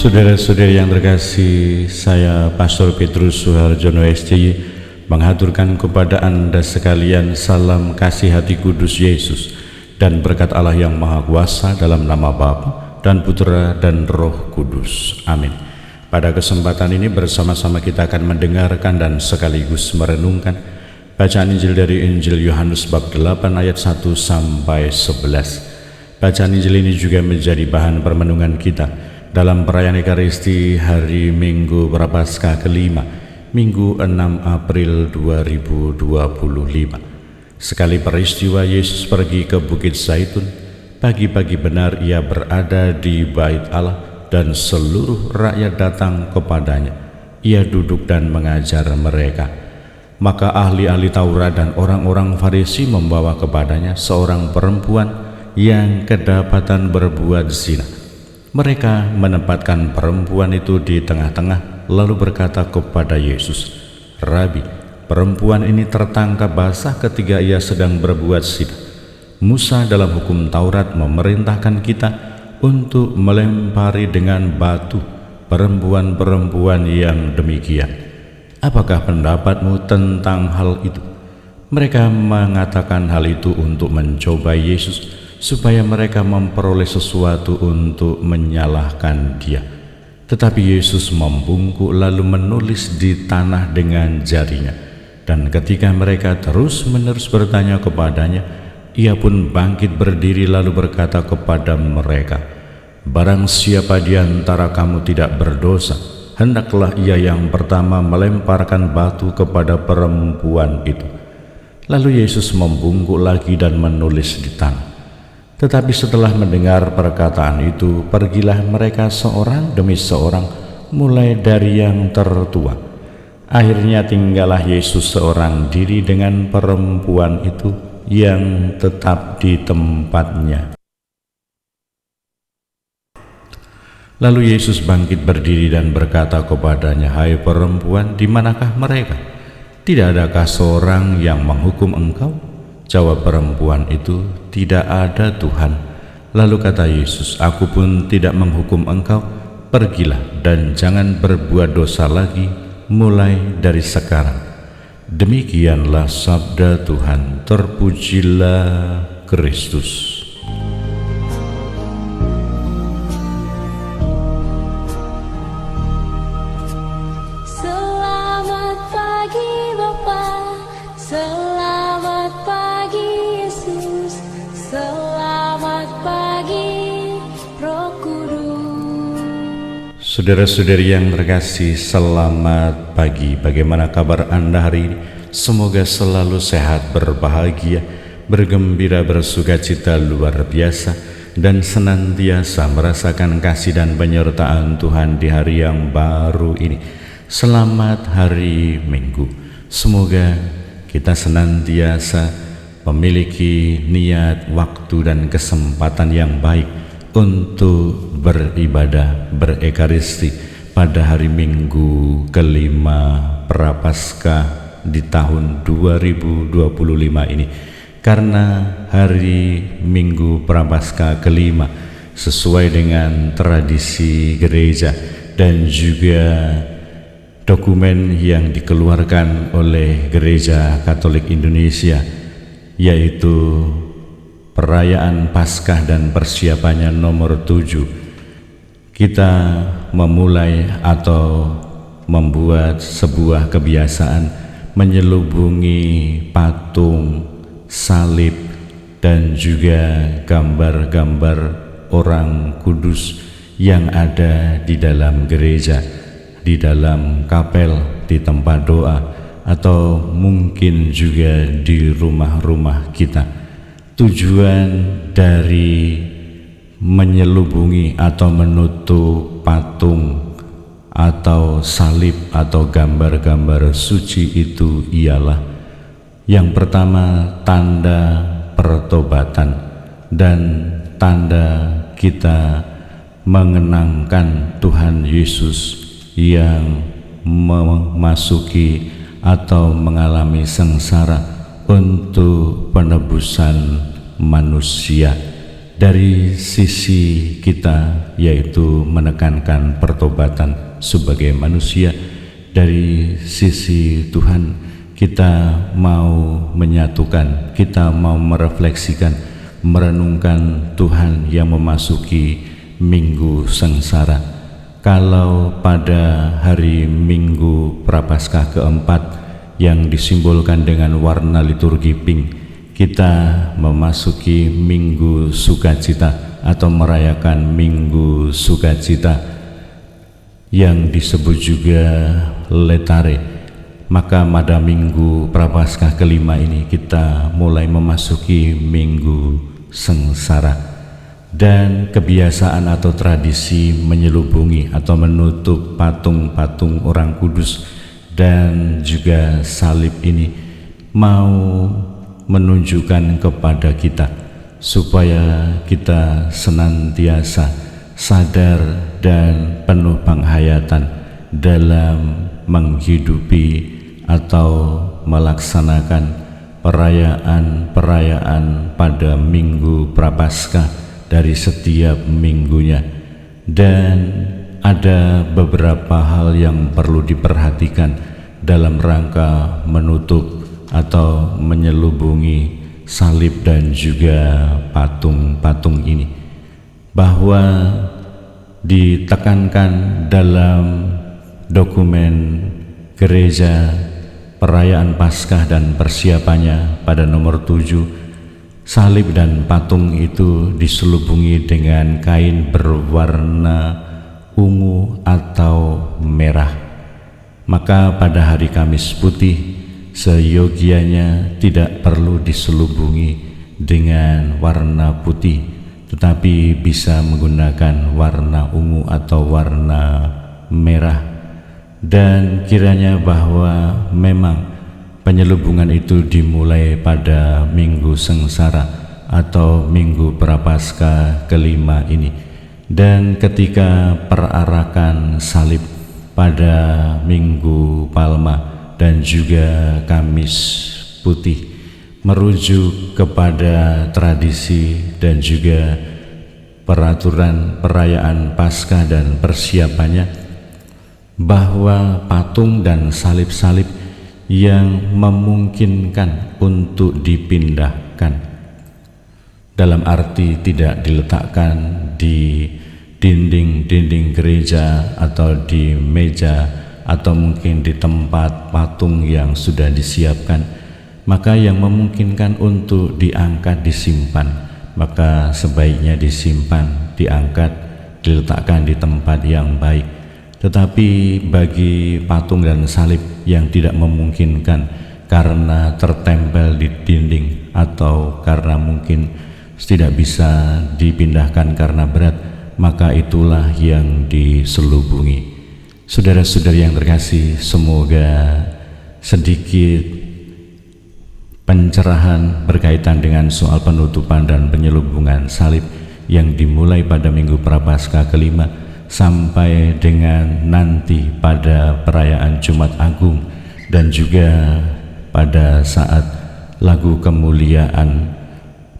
Saudara-saudari yang terkasih, saya Pastor Petrus Suharjono SCY menghaturkan kepada Anda sekalian salam kasih hati kudus Yesus dan berkat Allah yang Maha Kuasa dalam nama Bapa dan Putra dan Roh Kudus. Amin. Pada kesempatan ini bersama-sama kita akan mendengarkan dan sekaligus merenungkan bacaan Injil dari Injil Yohanes bab 8 ayat 1 sampai 11. Bacaan Injil ini juga menjadi bahan permenungan kita dalam perayaan Ekaristi hari Minggu Prapaskah kelima, Minggu 6 April 2025. Sekali peristiwa Yesus pergi ke Bukit Zaitun, pagi-pagi benar ia berada di Bait Allah dan seluruh rakyat datang kepadanya. Ia duduk dan mengajar mereka. Maka ahli-ahli Taurat dan orang-orang Farisi membawa kepadanya seorang perempuan yang kedapatan berbuat zina. Mereka menempatkan perempuan itu di tengah-tengah lalu berkata kepada Yesus, "Rabi, perempuan ini tertangkap basah ketika ia sedang berbuat zina. Musa dalam hukum Taurat memerintahkan kita untuk melempari dengan batu perempuan-perempuan yang demikian. Apakah pendapatmu tentang hal itu?" Mereka mengatakan hal itu untuk mencoba Yesus supaya mereka memperoleh sesuatu untuk menyalahkan dia. Tetapi Yesus membungkuk lalu menulis di tanah dengan jarinya. Dan ketika mereka terus-menerus bertanya kepadanya, ia pun bangkit berdiri lalu berkata kepada mereka, "Barang siapa di antara kamu tidak berdosa, hendaklah ia yang pertama melemparkan batu kepada perempuan itu." Lalu Yesus membungkuk lagi dan menulis di tanah. Tetapi setelah mendengar perkataan itu, pergilah mereka seorang demi seorang, mulai dari yang tertua. Akhirnya tinggallah Yesus seorang diri dengan perempuan itu yang tetap di tempatnya. Lalu Yesus bangkit berdiri dan berkata kepadanya, "Hai perempuan, di manakah mereka? Tidak adakah seorang yang menghukum engkau?" Jawab perempuan itu, "Tidak ada, Tuhan." Lalu kata Yesus, "Aku pun tidak menghukum engkau. Pergilah dan jangan berbuat dosa lagi mulai dari sekarang." Demikianlah sabda Tuhan. Terpujilah Kristus. Selamat pagi Bapa, selamat pagi Yesus, selamat pagi Roh Kudus. Saudara-saudari yang terkasih, selamat pagi. Bagaimana kabar Anda hari ini? Semoga selalu sehat, berbahagia, bergembira, bersukacita luar biasa, dan senantiasa merasakan kasih dan penyertaan Tuhan di hari yang baru ini. Selamat hari Minggu. Semoga kita senantiasa memiliki niat, waktu, dan kesempatan yang baik untuk beribadah, berekaristi pada hari Minggu kelima Prapaskah di tahun 2025 ini. Karena hari Minggu Prapaskah kelima sesuai dengan tradisi gereja dan juga dokumen yang dikeluarkan oleh Gereja Katolik Indonesia, yaitu perayaan Paskah dan persiapannya nomor 7. Kita memulai atau membuat sebuah kebiasaan menyelubungi patung, salib, dan juga gambar-gambar orang kudus yang ada di dalam gereja, di dalam kapel, di tempat doa, atau mungkin juga di rumah-rumah kita. Tujuan dari menyelubungi atau menutup patung atau salib atau gambar-gambar suci itu ialah yang pertama, tanda pertobatan dan tanda kita mengenangkan Tuhan Yesus yang memasuki atau mengalami sengsara untuk penebusan manusia dari sisi kita, yaitu menekankan pertobatan sebagai manusia. Dari sisi Tuhan, kita mau menyatukan, kita mau merefleksikan, merenungkan Tuhan yang memasuki minggu sengsara. Kalau pada hari Minggu Prapaskah keempat yang disimbolkan dengan warna liturgi pink, kita memasuki Minggu Sukacita atau merayakan Minggu Sukacita yang disebut juga Letare. Maka pada Minggu Prapaskah kelima ini kita mulai memasuki Minggu Sengsara, dan kebiasaan atau tradisi menyelubungi atau menutup patung-patung orang kudus dan juga salib ini mau menunjukkan kepada kita supaya kita senantiasa sadar dan penuh penghayatan dalam menghidupi atau melaksanakan perayaan-perayaan pada Minggu Prapaskah dari setiap minggunya. Dan ada beberapa hal yang perlu diperhatikan dalam rangka menutup atau menyelubungi salib dan juga patung-patung ini, bahwa ditekankan dalam dokumen gereja perayaan Paskah dan persiapannya pada nomor 7, salib dan patung itu diselubungi dengan kain berwarna ungu atau merah. Maka pada hari Kamis Putih seyogianya tidak perlu diselubungi dengan warna putih, tetapi bisa menggunakan warna ungu atau warna merah. Dan kiranya bahwa memang penyelubungan itu dimulai pada Minggu Sengsara atau Minggu Prapaskah kelima ini, dan ketika perarakan salib pada Minggu Palma dan juga Kamis Putih merujuk kepada tradisi dan juga peraturan perayaan Paskah dan persiapannya, bahwa patung dan salib-salib yang memungkinkan untuk dipindahkan, dalam arti tidak diletakkan di dinding-dinding gereja atau di meja atau mungkin di tempat patung yang sudah disiapkan, maka yang memungkinkan untuk diangkat, disimpan, maka sebaiknya disimpan, diangkat, diletakkan di tempat yang baik. Tetapi bagi patung dan salib yang tidak memungkinkan karena tertempel di dinding atau karena mungkin tidak bisa dipindahkan karena berat, maka itulah yang diselubungi. Saudara-saudari yang terkasih, semoga sedikit pencerahan berkaitan dengan soal penutupan dan penyelubungan salib yang dimulai pada Minggu Prapaskah kelima sampai dengan nanti pada perayaan Jumat Agung dan juga pada saat lagu kemuliaan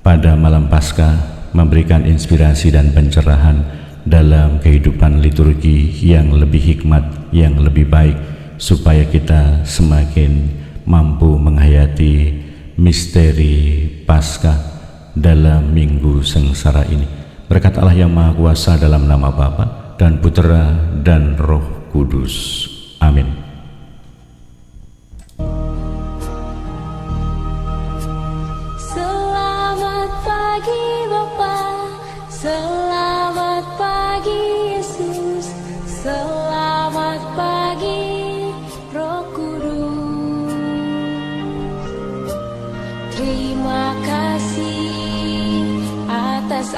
pada malam Paskah memberikan inspirasi dan pencerahan dalam kehidupan liturgi yang lebih hikmat, yang lebih baik, supaya kita semakin mampu menghayati misteri Paskah dalam Minggu Sengsara ini. Berkat Allah yang Maha Kuasa, dalam nama Bapa dan Putera dan Roh Kudus. Amin. Selamat pagi Bapa, selamat pagi Yesus, selamat pagi Roh Kudus. Terima kasih atas